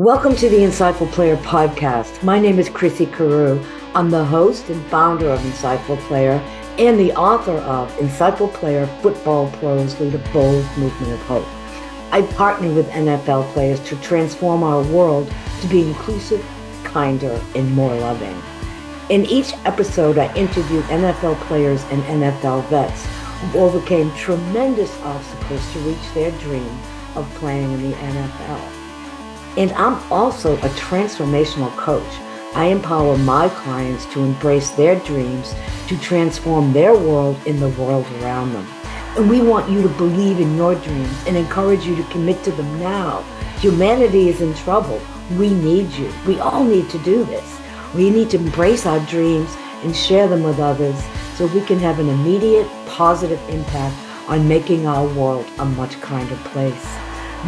Welcome to the Insightful Player podcast. My name is Chrissy Carew. I'm the host and founder of Insightful Player and the author of Insightful Player, Football Pros Lead a Bold Movement of Hope. I partner with NFL players to transform our world to be inclusive, kinder, and more loving. In each episode, I interviewed NFL players and NFL vets who overcame tremendous obstacles to reach their dream of playing in the NFL. And I'm also a transformational coach. I empower my clients to embrace their dreams, to transform their world and the world around them. And we want you to believe in your dreams and encourage you to commit to them now. Humanity is in trouble. We need you. We all need to do this. We need to embrace our dreams and share them with others so we can have an immediate positive impact on making our world a much kinder place.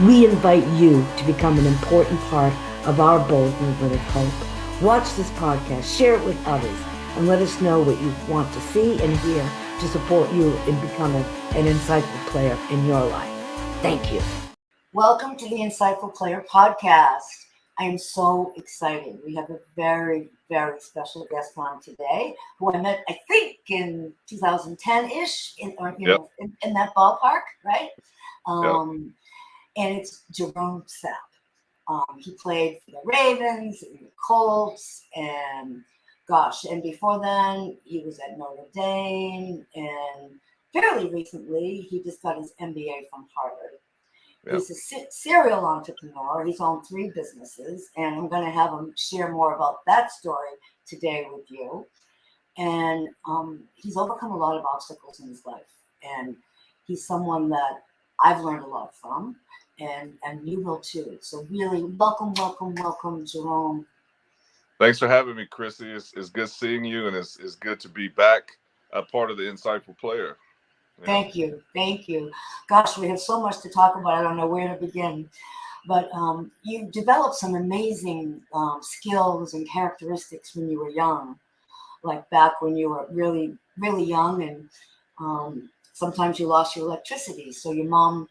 We invite you to become an important part of our bold movement of hope. Watch this podcast, share it with others, and let us know what you want to see and hear to support you in becoming an insightful player in your life. Thank you. Welcome to the Insightful Player podcast. I am so excited. We have a very, very special guest on today who I met, I think, in 2010-ish, in that ballpark, right? And it's Gerome Sapp. He played for the Ravens and the Colts, and before then he was at Notre Dame, and fairly recently he just got his MBA from Harvard. Yep. He's a serial entrepreneur. He's owned 3 businesses, and I'm going to have him share more about that story today with you. And he's overcome a lot of obstacles in his life, and he's someone that I've learned a lot from. And you will too. So really, welcome, Gerome. Thanks for having me, Chrissy. It's good seeing you, and it's good to be back a part of the Insightful Player. Yeah. Thank you. Gosh, we have so much to talk about. I don't know where to begin. But you developed some amazing skills and characteristics when you were young, like back when you were really, really young, and sometimes you lost your electricity. So your mom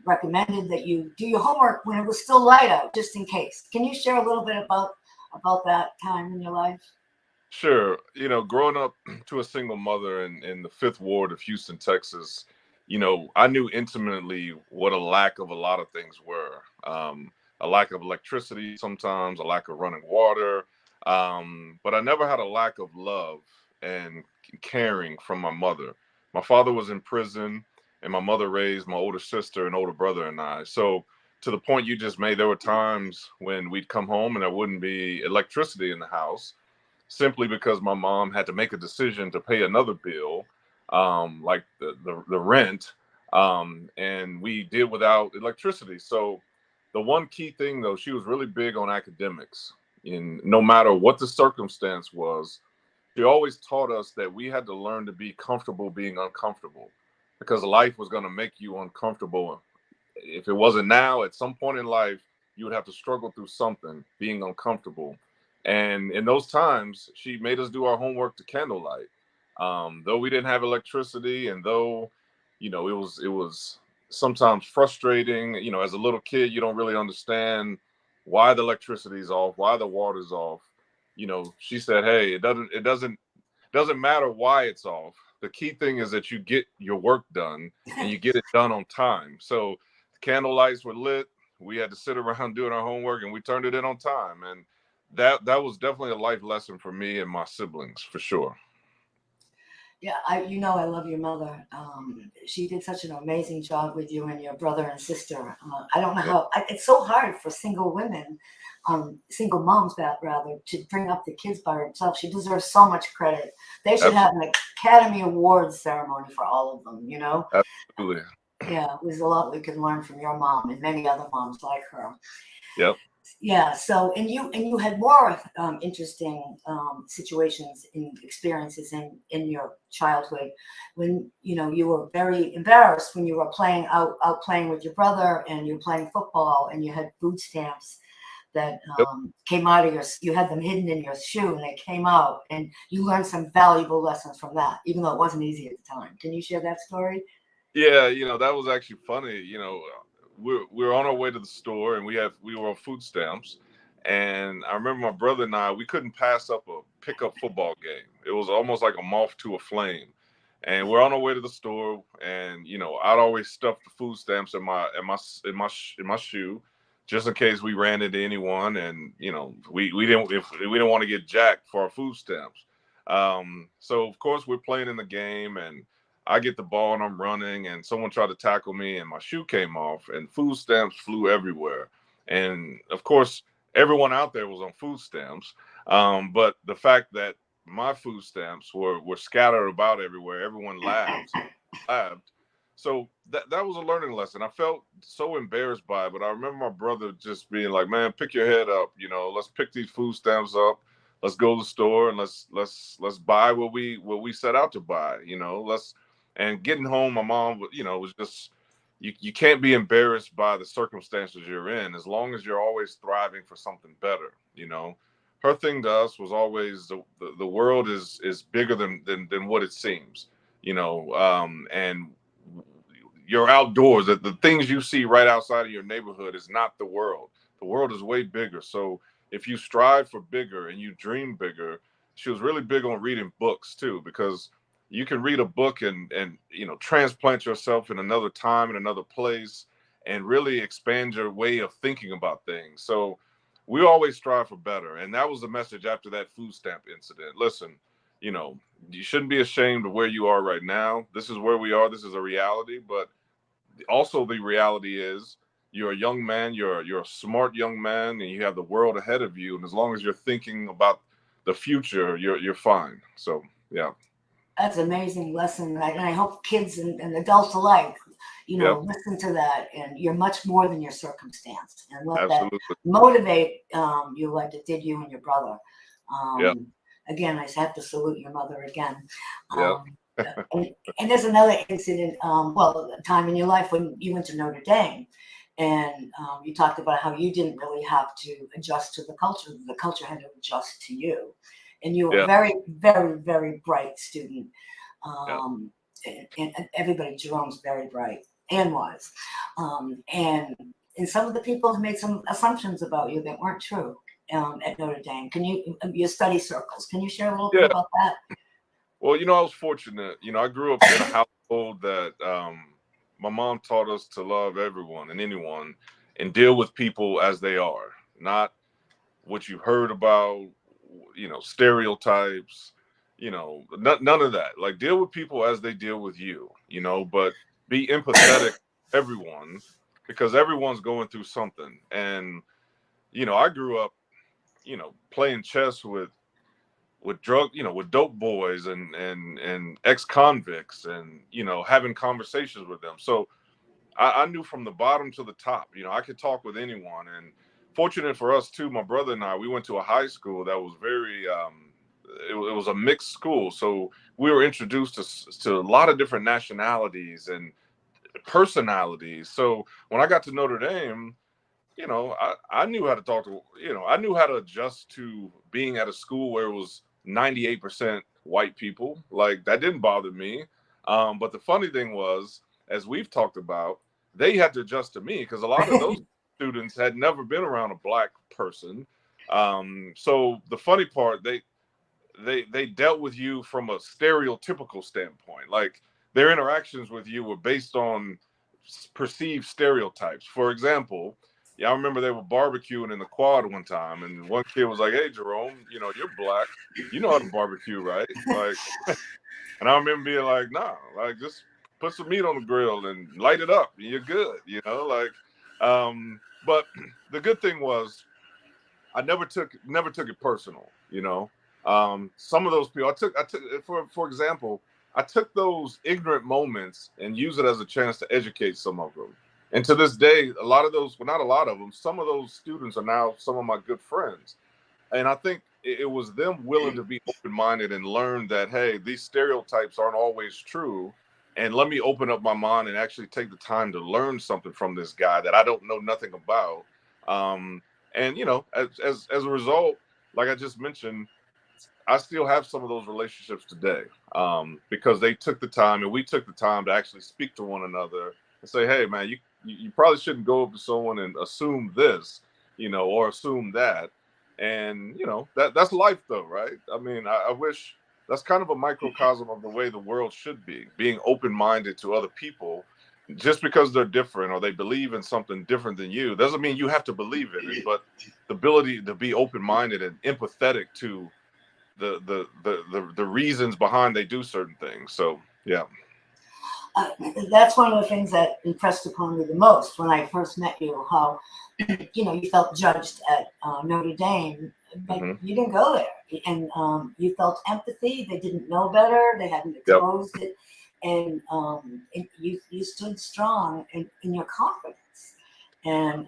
recommended that you do your homework when it was still light out, just in case. Can you share a little bit about that time in your life? Sure. Growing up to a single mother in the 5th Ward of Houston, Texas, I knew intimately what a lack of a lot of things were. A lack of electricity sometimes, a lack of running water. But I never had a lack of love and caring from my mother. My father was in prison, and my mother raised my older sister and older brother and I. So to the point you just made, there were times when we'd come home and there wouldn't be electricity in the house, simply because my mom had to make a decision to pay another bill, like the rent, and we did without electricity. So the one key thing, though, she was really big on academics. No matter what the circumstance was, she always taught us that we had to learn to be comfortable being uncomfortable, because life was going to make you uncomfortable. If it wasn't now, at some point in life, you would have to struggle through something, being uncomfortable. And in those times, she made us do our homework to candlelight. Though we didn't have electricity, and though, it was sometimes frustrating. As a little kid, you don't really understand why the electricity is off, why the water's off. She said, hey, it doesn't matter why it's off. The key thing is that you get your work done and you get it done on time. So the candle lights were lit. We had to sit around doing our homework, and we turned it in on time. And that was definitely a life lesson for me and my siblings, for sure. Yeah, I love your mother. She did such an amazing job with you and your brother and sister. I don't know how it's so hard for single women, single moms, rather, to bring up the kids by herself. She deserves so much credit. They should have an Academy Awards ceremony for all of them. Absolutely. Yeah, there's a lot we can learn from your mom and many other moms like her. Yep. Yeah. So, and you had more interesting situations and experiences in your childhood when you were very embarrassed when you were playing with your brother, and you were playing football, and you had food stamps that came out of you had them hidden in your shoe, and they came out, and you learned some valuable lessons from that, even though it wasn't easy at the time. Can you share that story? Yeah, that was actually funny. we're on our way to the store, and we were on food stamps. And I remember my brother and I, we couldn't pass up a pickup football game. It was almost like a moth to a flame. And we're on our way to the store, and I'd always stuff the food stamps in my shoe, just in case we ran into anyone, and we didn't want to get jacked for our food stamps. So of course we're playing in the game, and I get the ball and I'm running, and someone tried to tackle me, and my shoe came off, and food stamps flew everywhere. And of course, everyone out there was on food stamps. But the fact that my food stamps were scattered about everywhere, everyone laughed. So that was a learning lesson. I felt so embarrassed by it, but I remember my brother just being like, "Man, pick your head up. Let's pick these food stamps up. Let's go to the store and let's buy what we set out to buy. Let's." And getting home, my mom, was just, you can't be embarrassed by the circumstances you're in, as long as you're always thriving for something better. Her thing to us was always the world is bigger than what it seems. And you're outdoors. The things you see right outside of your neighborhood is not the world. The world is way bigger. So if you strive for bigger and you dream bigger, she was really big on reading books too, because you can read a book and transplant yourself in another time, in another place, and really expand your way of thinking about things. So we always strive for better. And that was the message after that food stamp incident. Listen, you shouldn't be ashamed of where you are right now. This is where we are. This is a reality. But also the reality is, you're a young man, you're a smart young man, and you have the world ahead of you. And as long as you're thinking about the future, you're fine. So yeah. That's an amazing lesson. And I hope kids and adults alike, Yep. listen to that. And you're much more than your circumstance, and let that Absolutely. motivate you like it did you and your brother. Yeah. Again, I have to salute your mother again. Yeah. And there's another incident, a time in your life when you went to Notre Dame, and you talked about how you didn't really have to adjust to the culture. The culture had to adjust to you. And you were a Yeah. very, very, very bright student. Yeah. And everybody, Jerome's very bright and wise. And some of the people have made some assumptions about you that weren't true at Notre Dame. Your study circles, can you share a little bit Yeah. about that? Well, I was fortunate. I grew up in a household that my mom taught us to love everyone and anyone and deal with people as they are, not what you've heard about, stereotypes, none of that. Like, deal with people as they deal with you, but be empathetic to everyone, because everyone's going through something. And, I grew up, playing chess with dope boys and ex-convicts, and having conversations with them. So I knew from the bottom to the top. I could talk with anyone. And fortunate for us too, my brother and I, we went to a high school that was very it was a mixed school. So we were introduced to a lot of different nationalities and personalities. So when I got to Notre Dame, I knew how to talk to, I knew how to adjust to being at a school where it was 98% white people. Like, that didn't bother me. But the funny thing was, as we've talked about, they had to adjust to me, because a lot of those students had never been around a black person. So the funny part, they dealt with you from a stereotypical standpoint. Like, their interactions with you were based on perceived stereotypes. For example, yeah, I remember they were barbecuing in the quad one time, and one kid was like, "Hey, Gerome, you're black. You know how to barbecue, right?" Like, and I remember being like, "Nah, like, just put some meat on the grill and light it up, and you're good." But the good thing was, I never took it personal. Some of those people, I took for example, I took those ignorant moments and use it as a chance to educate some of them. And to this day, a lot of those, well, not a lot of them, some of those students are now some of my good friends. And I think it was them willing to be open-minded and learn that, hey, these stereotypes aren't always true. And let me open up my mind and actually take the time to learn something from this guy that I don't know nothing about. And as a result, like I just mentioned, I still have some of those relationships today, because they took the time, and we took the time to actually speak to one another and say, "Hey, man, you probably shouldn't go up to someone and assume this, or assume that. And, that's life though, right? I mean, I wish that's kind of a microcosm of the way the world should be, being open-minded to other people. Just because they're different or they believe in something different than you doesn't mean you have to believe in it, but the ability to be open-minded and empathetic to the reasons behind they do certain things. So, yeah. That's one of the things that impressed upon me the most when I first met you, how, you felt judged at Notre Dame, but you didn't go there. And you felt empathy. They didn't know better. They hadn't exposed it. And you stood strong in your confidence. And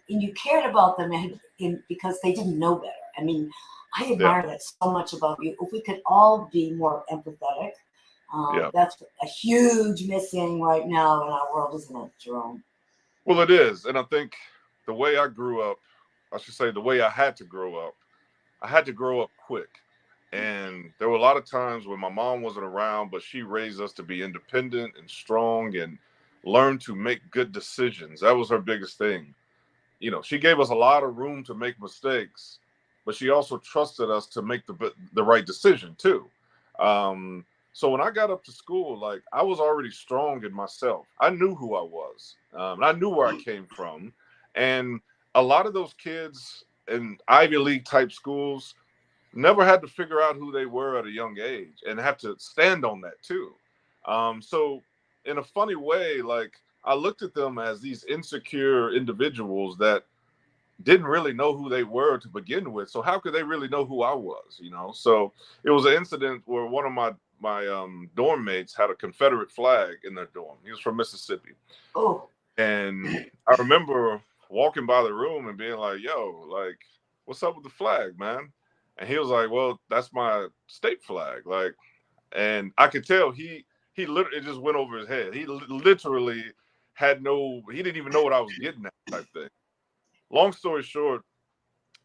you cared about them because they didn't know better. I mean, I admire that so much about you. If we could all be more empathetic, that's a huge missing right now in our world, isn't it, Gerome? Well, it is. And I think the way I grew up, I should say the way I had to grow up quick. And there were a lot of times when my mom wasn't around, but she raised us to be independent and strong and learn to make good decisions. That was her biggest thing. She gave us a lot of room to make mistakes, but she also trusted us to make the right decision too. So when I got up to school, like, I was already strong in myself. I knew who I was. And I knew where I came from. And a lot of those kids in Ivy League type schools never had to figure out who they were at a young age and have to stand on that too. So in a funny way, like, I looked at them as these insecure individuals that didn't really know who they were to begin with. So how could they really know who I was, So it was an incident where one of my dorm mates had a Confederate flag in their dorm. He was from Mississippi. Oh. And I remember walking by the room and being like, yo, like, what's up with the flag, man? And he was like, well, that's my state flag. Like, and I could tell he literally, it just went over his head. He literally he didn't even know what I was getting at, type thing. Long story short,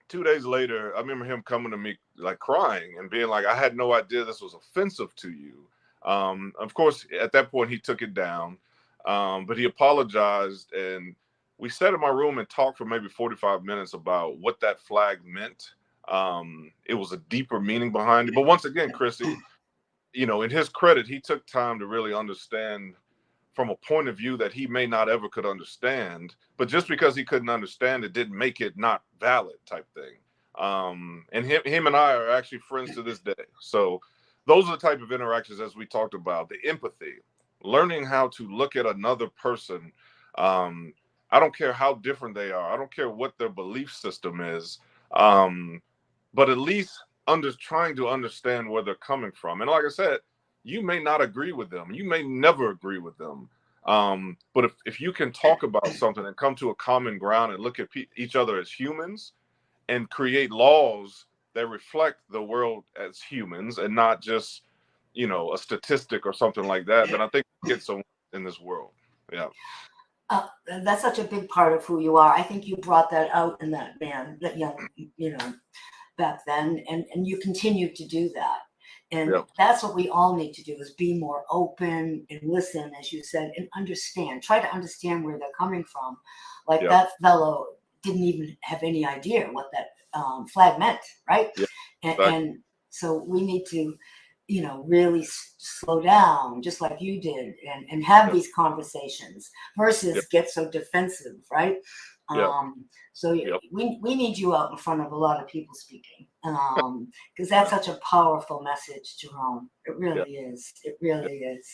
2 days later, I remember him coming to me like crying and being like, I had no idea this was offensive to you. Of course, at that point, he took it down, but he apologized. And we sat in my room and talked for maybe 45 minutes about what that flag meant. It was a deeper meaning behind it. But once again, Chrissy, in his credit, he took time to really understand from a point of view that he may not ever could understand, but just because he couldn't understand it didn't make it not valid, type thing. And him and I are actually friends to this day. So those are the type of interactions, as we talked about, the empathy, learning how to look at another person. I don't care how different they are. I don't care what their belief system is. But at least trying to understand where they're coming from. And like I said, you may not agree with them. You may never agree with them. But if you can talk about something and come to a common ground and look at each other as humans and create laws that reflect the world as humans and not just, a statistic or something like that, then I think we get somewhere in this world. Yeah. That's such a big part of who you are. I think you brought that out in that man, that young, back then, and you continue to do that. And that's what we all need to do, is be more open and listen, as you said, and understand. Try to understand where they're coming from. Like that fellow didn't even have any idea what that flag meant, right? And so we need to, really slow down, just like you did, and have these conversations versus get so defensive, right? So we need you out in front of a lot of people speaking, because that's such a powerful message, Gerome. It really is. It really is.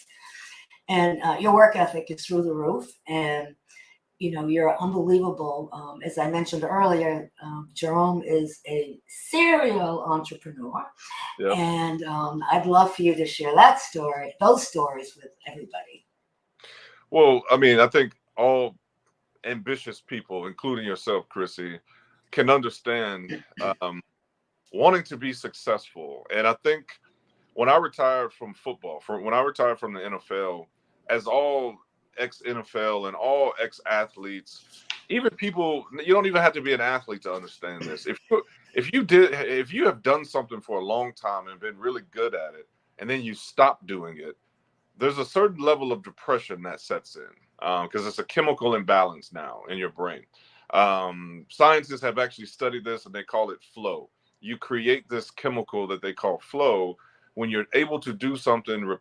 And your work ethic is through the roof, and you're unbelievable. As I mentioned earlier, Gerome is a serial entrepreneur, and I'd love for you to share those stories with everybody. Well, I mean, I think all ambitious people, including yourself, Chrissy, can understand wanting to be successful. And I think when I retired from football, when I retired from the NFL, as all ex-NFL and all ex-athletes, even people, you don't even have to be an athlete to understand this. If you have done something for a long time and been really good at it, and then you stop doing it, there's a certain level of depression that sets in. because it's a chemical imbalance now in your brain. Scientists have actually studied this, and they call it flow. You create this chemical that they call flow when you're able to do something,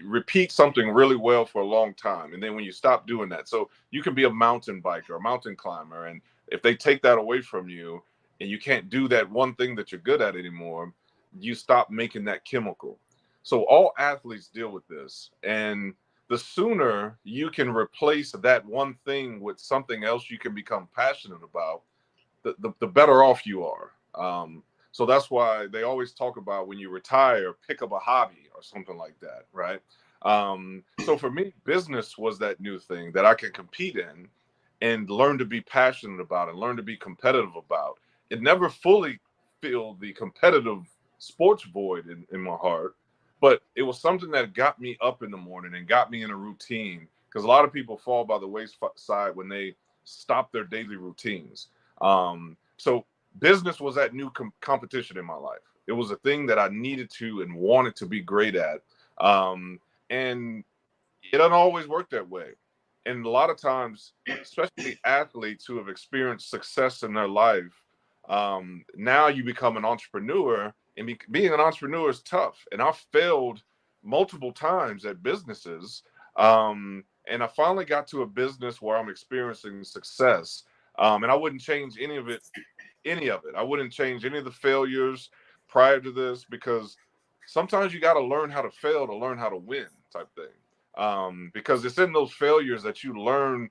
repeat something really well for a long time. And then when you stop doing that, so you can be a mountain biker, a mountain climber. And if they take that away from you and you can't do that one thing that you're good at anymore, you stop making that chemical. So all athletes deal with this. And the sooner you can replace that one thing with something else you can become passionate about, the better off you are. So that's why they always talk about when you retire, pick up a hobby or something like that, right? So for me, business was that new thing that I could compete in and learn to be passionate about and learn to be competitive about. It never fully filled the competitive sports void in my heart, but it was something that got me up in the morning and got me in a routine, because a lot of people fall by the wayside when they stop their daily routines. So business was that new competition in my life. It was a thing that I needed to and wanted to be great at. And it doesn't always work that way. And a lot of times, especially athletes who have experienced success in their life, now you become an entrepreneur, and being an entrepreneur is tough. And I've failed multiple times at businesses. And I finally got to a business where I'm experiencing success. And I wouldn't change any of it. I wouldn't change any of the failures prior to this, because sometimes you got to learn how to fail to learn how to win, type thing. Because it's in those failures that you learn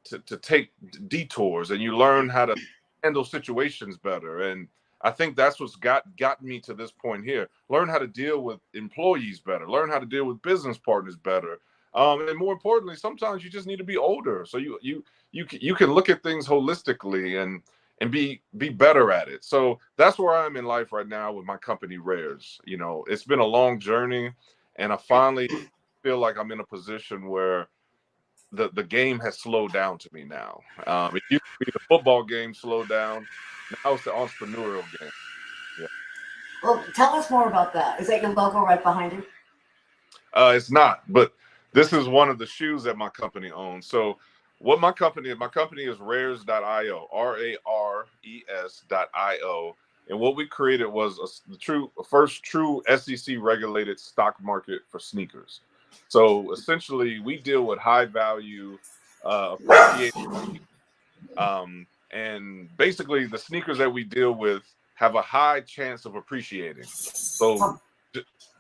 to take detours, and you learn how to handle situations better. And I think that's what's got me to this point here. Learn how to deal with employees better, learn how to deal with business partners better. And more importantly, sometimes you just need to be older, so you can look at things holistically and be better at it. So that's where I am in life right now with my company, Rares. You know, it's been a long journey, and I finally feel like I'm in a position where the game has slowed down to me now. It used to be the football game slowed down. Now it's the entrepreneurial game. Yeah. Well, tell us more about that. Is that your logo right behind you? It's not, but this is one of the shoes that my company owns. So what my company is rares.io, RARES.io. And what we created was the first true SEC regulated stock market for sneakers. So essentially we deal with high value, appreciated, and basically the sneakers that we deal with have a high chance of appreciating. So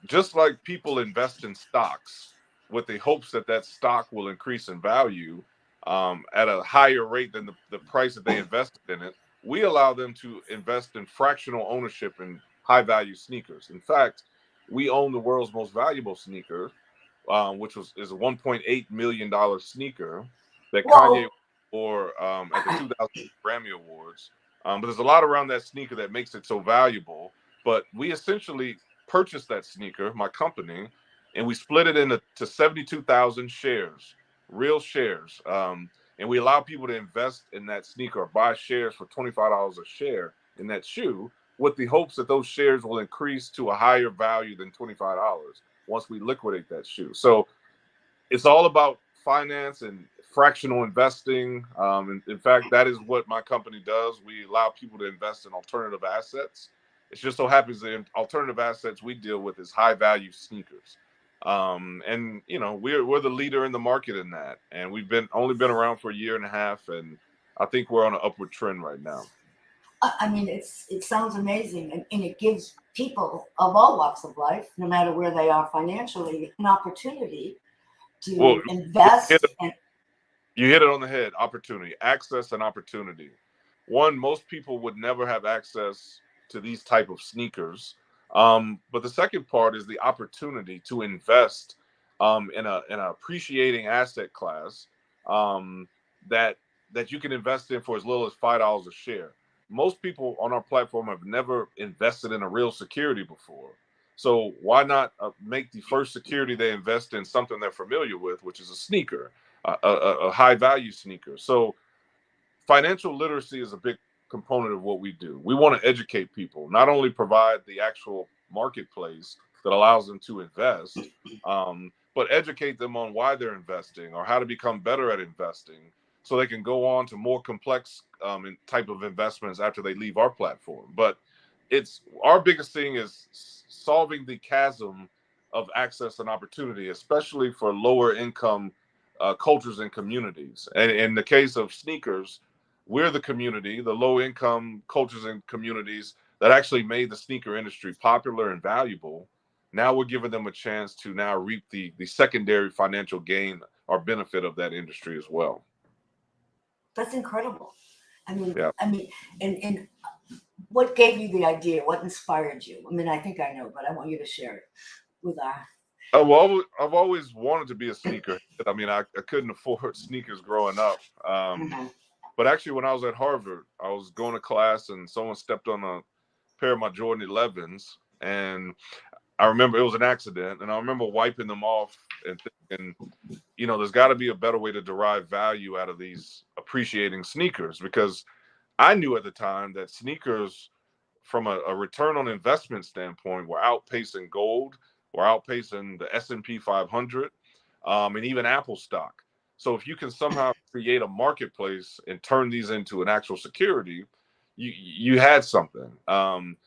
just like people invest in stocks with the hopes that stock will increase in value at a higher rate than the price that they invested in it, we allow them to invest in fractional ownership in high value sneakers. In fact, we own the world's most valuable sneaker, which is a $1.8 million sneaker that Kanye wore at the 2000 Grammy Awards. But there's a lot around that sneaker that makes it so valuable. But we essentially purchased that sneaker, my company, and we split it into 72,000 shares, real shares. And we allow people to invest in that sneaker or buy shares for $25 a share in that shoe, with the hopes that those shares will increase to a higher value than $25 once we liquidate that shoe. So it's all about finance and fractional investing. In fact, that is what my company does. We allow people to invest in alternative assets. It just so happens that alternative assets we deal with is high value sneakers. And you know, we're the leader in the market in that. And we've only been around for a year and a half, and I think we're on an upward trend right now. I mean, it sounds amazing, and it gives people of all walks of life, no matter where they are financially, an opportunity to invest. You hit it on the head. Opportunity, access, and opportunity. One, most people would never have access to these type of sneakers. But the second part is the opportunity to invest in an appreciating asset class that you can invest in for as little as $5 a share. Most people on our platform have never invested in a real security before. So why not make the first security they invest in something they're familiar with, which is a sneaker, a high value sneaker. So financial literacy is a big component of what we do. We want to educate people, not only provide the actual marketplace that allows them to invest, but educate them on why they're investing or how to become better at investing so they can go on to more complex type of investments after they leave our platform. But it's our biggest thing is solving the chasm of access and opportunity, especially for lower income cultures and communities. And in the case of sneakers, we're the community, the low income cultures and communities that actually made the sneaker industry popular and valuable. Now we're giving them a chance to now reap the secondary financial gain or benefit of that industry as well. That's incredible. Yeah. And what gave you the idea? What inspired you? I mean, I think I know, but I want you to share it with our. Well, I've always wanted to be a sneaker. I mean, I couldn't afford sneakers growing up. But actually, when I was at Harvard, I was going to class and someone stepped on a pair of my Jordan 11s. And I remember it was an accident. And I remember wiping them off and thinking, you know, there's got to be a better way to derive value out of these appreciating sneakers, because I knew at the time that sneakers, from a return on investment standpoint, were outpacing gold, were outpacing the S&P 500, and even Apple stock. So if you can somehow create a marketplace and turn these into an actual security, you had something.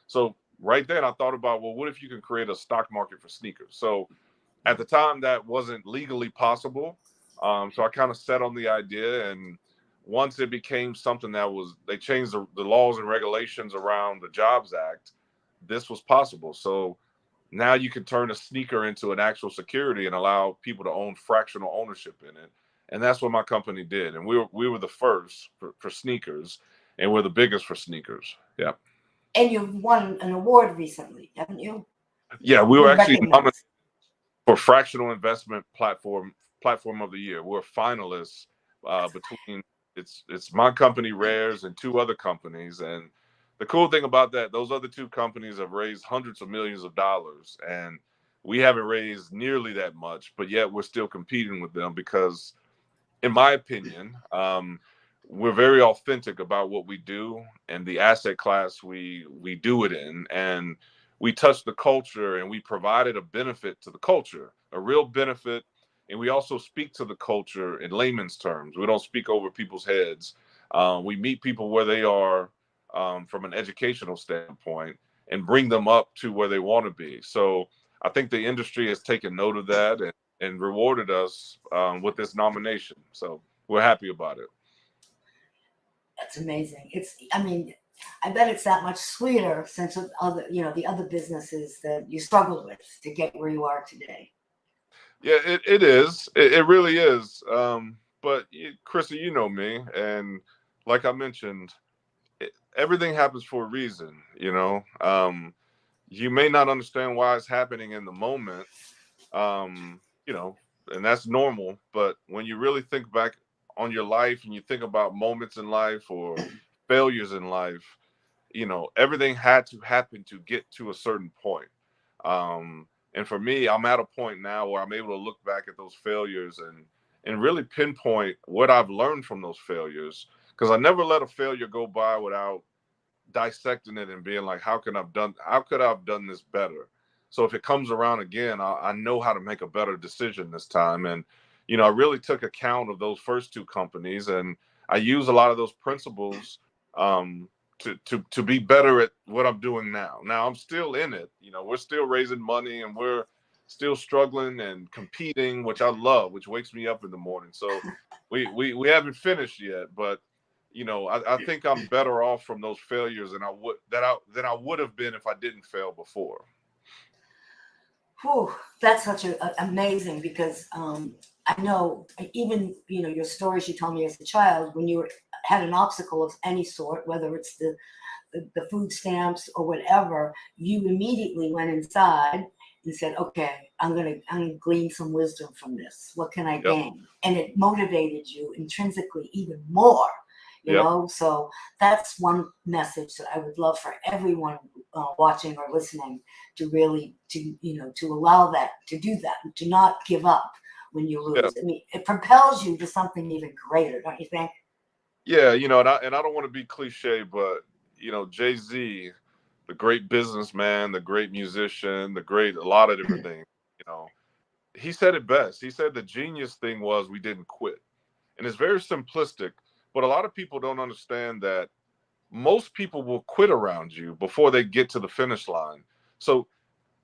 So right then I thought about, well, what if you can create a stock market for sneakers? So at the time that wasn't legally possible. So I kind of set on the idea, and once it became something that they changed the laws and regulations around the Jobs Act, this was possible. So now you can turn a sneaker into an actual security and allow people to own fractional ownership in it. And that's what my company did. And we were the first for sneakers, and we're the biggest for sneakers. Yeah. And you've won an award recently, haven't you? Yeah, we were actually nominated for fractional investment platform of the year. We're finalists between it's my company, Rares, and two other companies. And the cool thing about that, those other two companies have raised hundreds of millions of dollars, and we haven't raised nearly that much, but yet we're still competing with them because, in my opinion, we're very authentic about what we do and the asset class we do it in, and we touch the culture, and we provided a benefit to the culture, a real benefit. And we also speak to the culture in layman's terms. We don't speak over people's heads. We meet people where they are from an educational standpoint and bring them up to where they want to be. So I think the industry has taken note of that and rewarded us with this nomination. So we're happy about it. That's amazing. I bet it's that much sweeter since the other businesses that you struggled with to get where you are today. Yeah, it is. It really is. But Chrissy, you know me, and like I mentioned, everything happens for a reason. You may not understand why it's happening in the moment, and that's normal. But when you really think back on your life and you think about moments in life or failures in life, everything had to happen to get to a certain point. And for me, I'm at a point now where I'm able to look back at those failures and really pinpoint what I've learned from those failures. Because I never let a failure go by without dissecting it and being like, how could I have done this better? So if it comes around again, I know how to make a better decision this time. And, I really took account of those first two companies, and I use a lot of those principles to be better at what I'm doing now. Now I'm still in it. We're still raising money and we're still struggling and competing, which I love, which wakes me up in the morning. So we haven't finished yet, but I think I'm better off from those failures than I would have been if I didn't fail before. Whew, that's such amazing, because I know even your stories you told me as a child, when you had an obstacle of any sort, whether it's the food stamps or whatever, you immediately went inside and said, okay, I'm gonna glean some wisdom from this. What can I gain? And it motivated you intrinsically even more. So that's one message that I would love for everyone watching or listening to really to allow that, to do that, to not give up when you lose. I mean, it propels you to something even greater, don't you think? Yeah, and I don't want to be cliche, but Jay-Z, the great businessman, the great musician, a lot of different things, he said it best. He said the genius thing was we didn't quit. And it's very simplistic, but a lot of people don't understand that most people will quit around you before they get to the finish line. So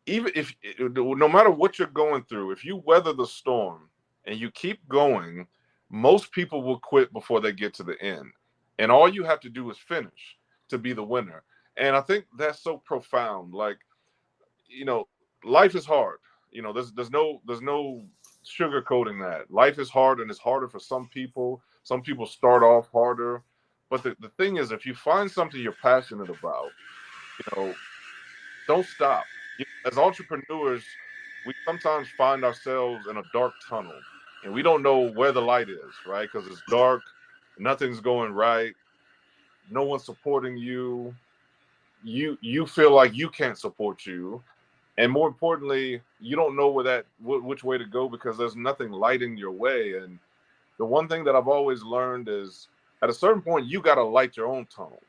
even if, no matter what you're going through, if you weather the storm and you keep going, most people will quit before they get to the end. And all you have to do is finish to be the winner. And I think that's so profound. Like, life is hard. There's no sugarcoating that. Life is hard, and it's harder for some people. Some people start off harder. But the thing is, if you find something you're passionate about, don't stop. As entrepreneurs, we sometimes find ourselves in a dark tunnel, and we don't know where the light is, right? Because it's dark, nothing's going right, no one's supporting you. You feel like you can't support you, and more importantly, you don't know which way to go because there's nothing lighting your way. And the one thing that I've always learned is, at a certain point, you got to light your own tunnel.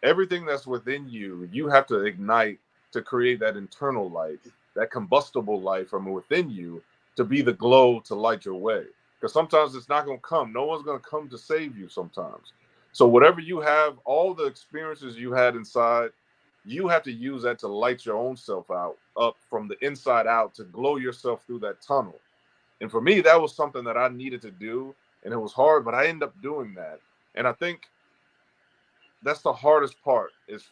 Everything that's within you, you have to ignite to create that internal light, that combustible light from within you, to be the glow to light your way. Because sometimes it's not going to come. No one's going to come to save you sometimes. So whatever you have, all the experiences you had inside, you have to use that to light your own self up from the inside out, to glow yourself through that tunnel. And for me, that was something that I needed to do. And it was hard, but I ended up doing that. And I think that's the hardest part, is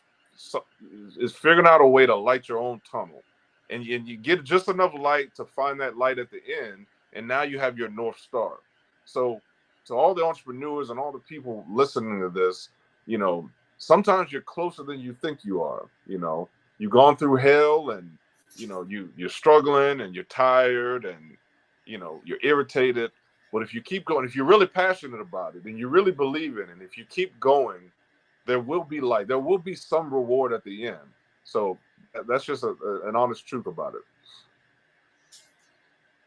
figuring out a way to light your own tunnel. And you get just enough light to find that light at the end. And now you have your North Star. So to all the entrepreneurs and all the people listening to this, sometimes you're closer than you think you are. You've gone through hell, and, you're struggling, and you're tired, and, you're irritated. But if you keep going, if you're really passionate about it and you really believe in it, and if you keep going, there will be light. There will be some reward at the end. So that's just an honest truth about it.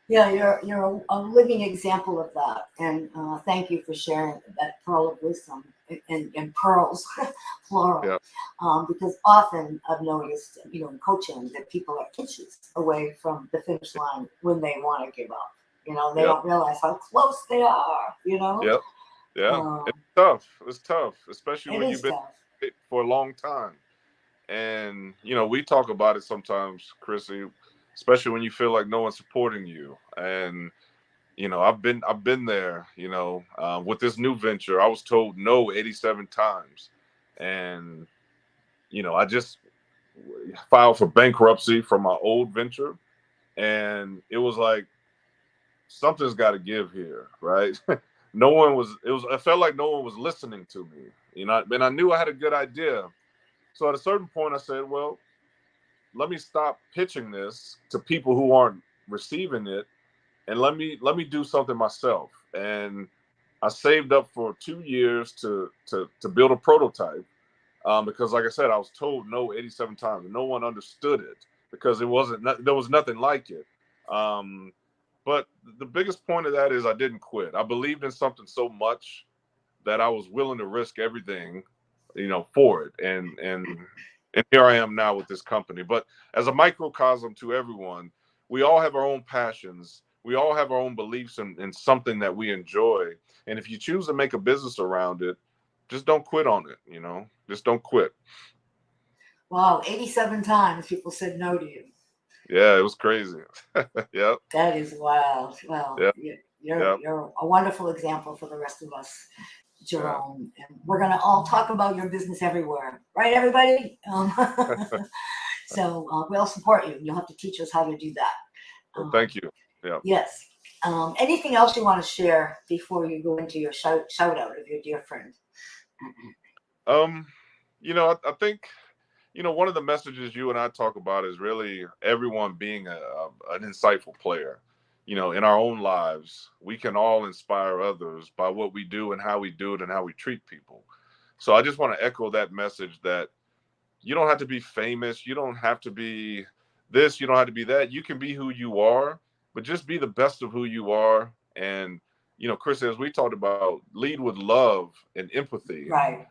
Yeah, you're a living example of that, and thank you for sharing that pearl of wisdom, and pearls, plural. Yeah. Because often I've noticed, in coaching, that people are inches away from the finish line when they want to give up. They don't realize how close they are. Yep. Yeah. It's tough. It's tough, especially when you've been for a long time. And, we talk about it sometimes, Chrissy, especially when you feel like no one's supporting you. And, I've been there, with this new venture. I was told no 87 times. And, I just filed for bankruptcy from my old venture. And it was like, something's got to give here, right? I felt like no one was listening to me, and I knew I had a good idea. So at a certain point I said, well, let me stop pitching this to people who aren't receiving it, and let me do something myself. And I saved up for 2 years to build a prototype, because, like I said, I was told no 87 times, and no one understood it because there was nothing like it. But the biggest point of that is I didn't quit. I believed in something so much that I was willing to risk everything, for it. And here I am now with this company. But as a microcosm to everyone, we all have our own passions. We all have our own beliefs in something that we enjoy. And if you choose to make a business around it, just don't quit on it, Just don't quit. Wow, 87 times people said no to you. Yeah, it was crazy. Yep. That is wild. Well, yep. You're a wonderful example for the rest of us, Gerome. Yeah. And we're going to all talk about your business everywhere. Right, everybody? So we'll support you. You'll have to teach us how to do that. Well, thank you. Yeah. Yes. Anything else you want to share before you go into your shout out of your dear friend? I think, one of the messages you and I talk about is really everyone being an insightful player. In our own lives, we can all inspire others by what we do and how we do it and how we treat people. So I just want to echo that message that you don't have to be famous. You don't have to be this. You don't have to be that. You can be who you are, but just be the best of who you are. And, Chris, as we talked about, lead with love and empathy, right,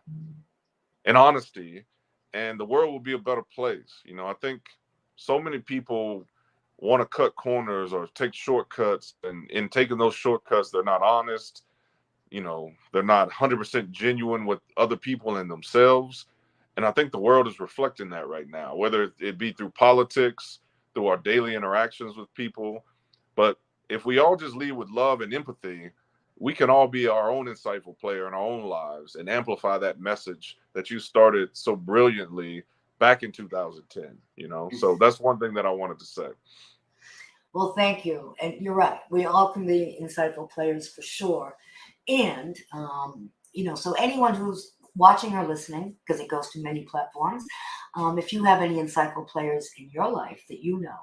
and honesty, and the world will be a better place. I think so many people want to cut corners or take shortcuts, and in taking those shortcuts, they're not honest. They're not 100% genuine with other people and themselves. And I think the world is reflecting that right now, whether it be through politics, through our daily interactions with people. But if we all just lead with love and empathy, we can all be our own insightful player in our own lives and amplify that message that you started so brilliantly back in 2010. So that's one thing that I wanted to say. Well, thank you. And you're right. We all can be insightful players for sure. And, so anyone who's watching or listening, because it goes to many platforms, if you have any insightful players in your life that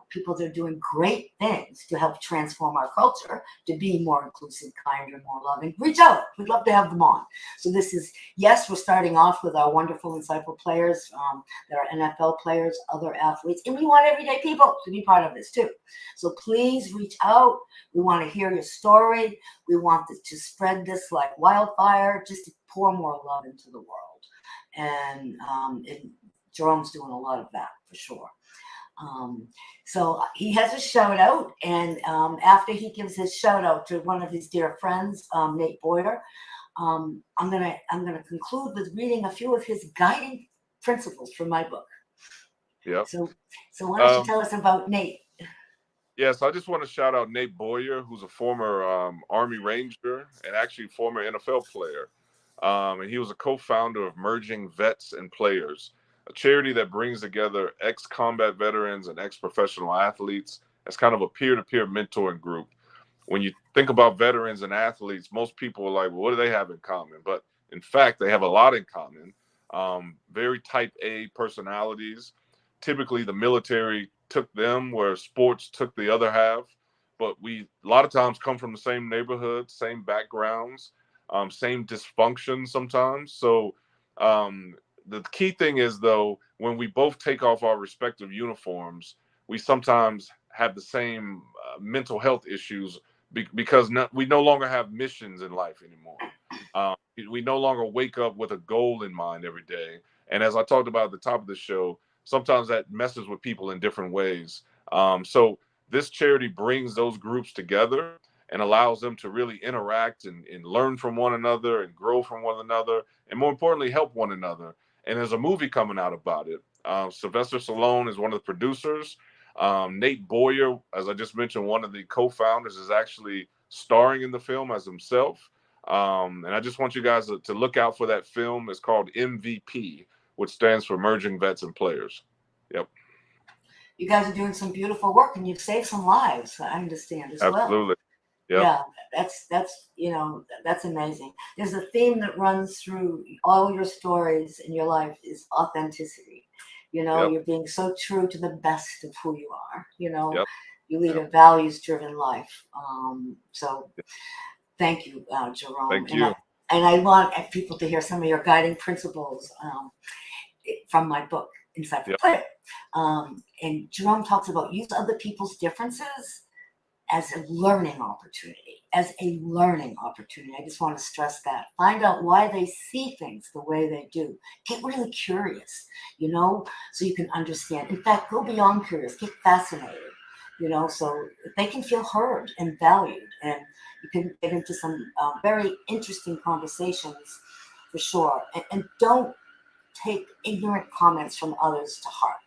people that are doing great things to help transform our culture, to be more inclusive, kinder, more loving, reach out. We'd love to have them on. So we're starting off with our wonderful insightful players that are NFL players, other athletes, and we want everyday people to be part of this too. So please reach out. We want to hear your story. We want to spread this like wildfire, just to pour more love into the world. And Jerome's doing a lot of that for sure. So he has a shout out, and after he gives his shout out to one of his dear friends, Nate Boyer, I'm gonna conclude with reading a few of his guiding principles from my book. Yeah. So why don't you tell us about Nate? Yes, I just want to shout out Nate Boyer, who's a former Army Ranger and actually former NFL player. And he was a co-founder of Merging Vets and Players, a charity that brings together ex-combat veterans and ex-professional athletes as kind of a peer-to-peer mentoring group. When you think about veterans and athletes, most people are like, well, what do they have in common? But in fact, they have a lot in common. Very type A personalities. Typically, the military took them where sports took the other half. But we a lot of times come from the same neighborhood, same backgrounds, same dysfunction sometimes. So the key thing is, though, when we both take off our respective uniforms, we sometimes have the same mental health issues because we no longer have missions in life anymore. We no longer wake up with a goal in mind every day. And as I talked about at the top of the show, sometimes that messes with people in different ways. So this charity brings those groups together and allows them to really interact and learn from one another and grow from one another, and more importantly, help one another. And there's a movie coming out about it. Sylvester Stallone is one of the producers. Nate Boyer, as I just mentioned, one of the co-founders, is actually starring in the film as himself. And I just want you guys to look out for that film. It's called MVP, which stands for Merging Vets and Players. Yep. You guys are doing some beautiful work, and you've saved some lives, I understand, as well. Absolutely. Yep. Yeah, that's amazing. There's a theme that runs through all your stories in your life is authenticity. Yep. You're being so true to the best of who you are. Yep. You lead a values-driven life. So thank you, Gerome. Thank you. And I want people to hear some of your guiding principles from my book, Insightful Player. And Gerome talks about use other people's differences as a learning opportunity, I just want to stress that. Find out why they see things the way they do. Get really curious, so you can understand. In fact, go beyond curious, get fascinated, so they can feel heard and valued. And you can get into some very interesting conversations for sure. And don't take ignorant comments from others to heart,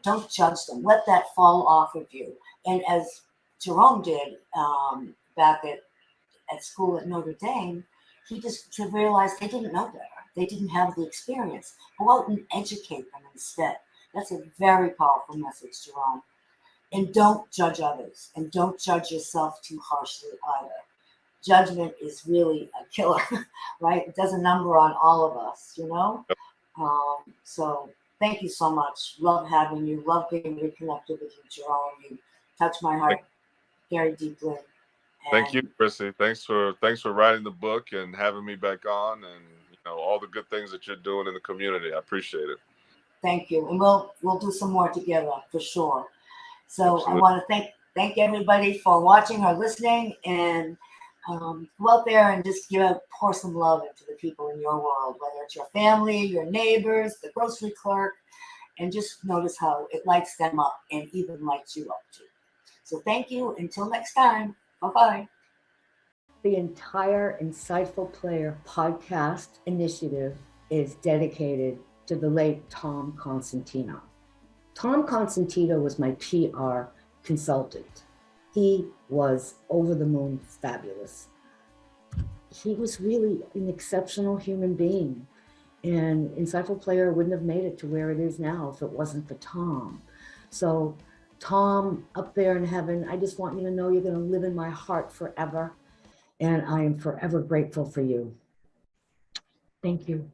Don't judge them. Let that fall off of you. And as Gerome did back at school at Notre Dame, he just realized they didn't know better. They didn't have the experience. Go out and educate them instead. That's a very powerful message, Gerome. And don't judge others. And don't judge yourself too harshly either. Judgment is really a killer, right? It does a number on all of us, So thank you so much. Love having you. Love being reconnected with you, Gerome. You touch my heart very deeply. Thank you, Chrissy. Thanks for writing the book and having me back on, and all the good things that you're doing in the community. I appreciate it. Thank you, and we'll do some more together for sure. So absolutely. I want to thank everybody for watching or listening, and go out there and just pour some love into the people in your world, whether it's your family, your neighbors, the grocery clerk, and just notice how it lights them up and even lights you up too. So thank you. Until next time. Bye-bye. The entire Insightful Player podcast initiative is dedicated to the late Tom Constantino. Tom Constantino was my PR consultant. He was over the moon fabulous. He was really an exceptional human being. And Insightful Player wouldn't have made it to where it is now if it wasn't for Tom. So Tom, up there in heaven, I just want you to know you're going to live in my heart forever. And I am forever grateful for you. Thank you.